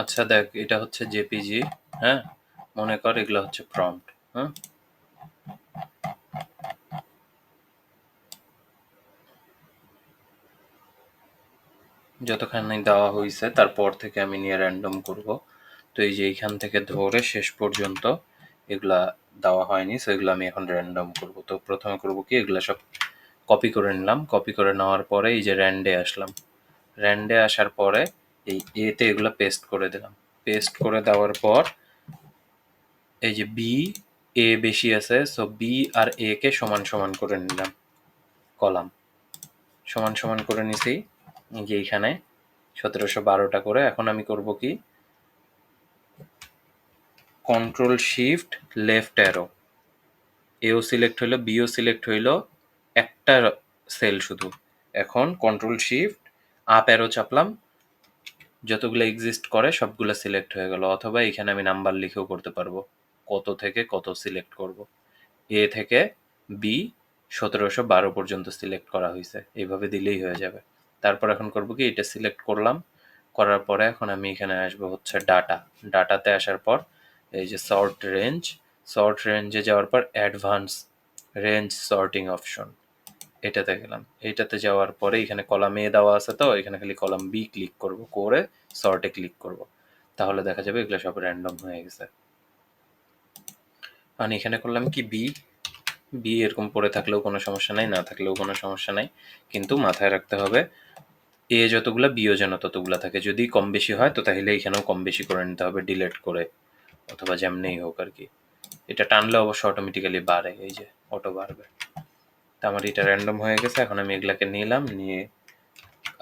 আচ্ছা দেখ, এটা হচ্ছে জেপিজি। হ্যাঁ, মনে কর এগুলো হচ্ছে প্রম্পট। হ্যাঁ, যতখানি দেওয়া হয়েছে তারপর থেকে আমি নিয়ে র্যান্ডম করব। তো এই যে এইখান থেকে ধরে শেষ পর্যন্ত এগুলা দেওয়া হয়নি, সো এগুলো আমি এখন র্যান্ডম করব। তো প্রথমে করব কি, এগুলা সব কপি করে নিলাম। কপি করে নেওয়ার পরে এই যে র্যান্ডে আসলাম। র্যান্ডে আসার পরে এই এতে এগুলো পেস্ট করে দিলাম। পেস্ট করে দেওয়ার পর এই যে বি এ বেশি আছে, সো বি আর এ কে সমান সমান করে নিলাম। কলাম সমান সমান করে নিছি এই যে এইখানে 1712টা করে। এখন আমি করব কি, কন্ট্রোল শিফট লেফট অ্যারো, এও সিলেক্ট হইলো, বিও সিলেক্ট হইলো, একটা সেল শুধু। এখন কন্ট্রোল শিফট আপ অ্যারো চাপলাম, যতগুলো এক্সিস্ট করে সবগুলো সিলেক্ট হয়ে গেল। অথবা এখানে আমি নাম্বার লিখেও করতে পারবো, কত থেকে কত সিলেক্ট করব। এ থেকে বি 1712 পর্যন্ত সিলেক্ট করা হয়েছে, এইভাবে দিলেই হয়ে যাবে। তারপর এখন করব কি, এটা সিলেক্ট করলাম। করার পরে এখন আমি এখানে আসবো হচ্ছে ডাটা। ডাটাতে আসার পর এই যে সর্ট রেঞ্জ, সর্ট রেঞ্জে যাওয়ার পর অ্যাডভান্স রেঞ্জ সর্টিং অপশন, এটাতে গেলাম। এইটাতে যাওয়ার পরে এখানে কলাম এ দেওয়া আছে, তো এখানে খালি কলাম বি ক্লিক করব, করে সর্টে ক্লিক করব। তাহলে দেখা যাবে এগুলো সব র্যান্ডম হয়ে গেছে। আর এখানে করলাম কি, বি বি এরকম পড়ে থাকলেও কোনো সমস্যা নাই, না থাকলেও কোনো সমস্যা নাই, কিন্তু মাথায় রাখতে হবে এ যতগুলা বিও যেন ততগুলা থাকে। যদি কম বেশি হয় তো তাহলে এখানেও কম বেশি করে নিতে হবে, ডিলেট করে অথবা যেমনেই হোক আর কি। এটা টানলে অবশ্য অটোমেটিক্যালি বাড়ে, এই যে অটো বাড়বে। তা আমার এটা র্যান্ডম হয়ে গেছে। এখন আমি এগুলাকে নিলাম, নিয়ে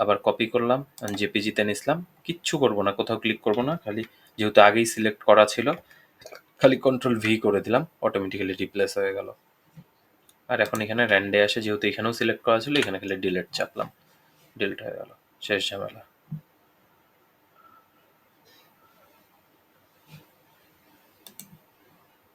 আবার কপি করলাম, জেপিজিতে নিলাম। কিচ্ছু করব না, কোথাও ক্লিক করব না, খালি যেহেতু আগেই সিলেক্ট করা ছিল খালি কন্ট্রোল ভি করে দিলাম, অটোমেটিক্যালি রিপ্লেস হয়ে গেল। আর এখন এখানে র্যান্ডে আসে, যেহেতু এখানেও সিলেক্ট করা ছিল, এখানে খালি ডিলেট চাপলাম, ডিলিট হয়ে গেল, শেষ ঝামেলা।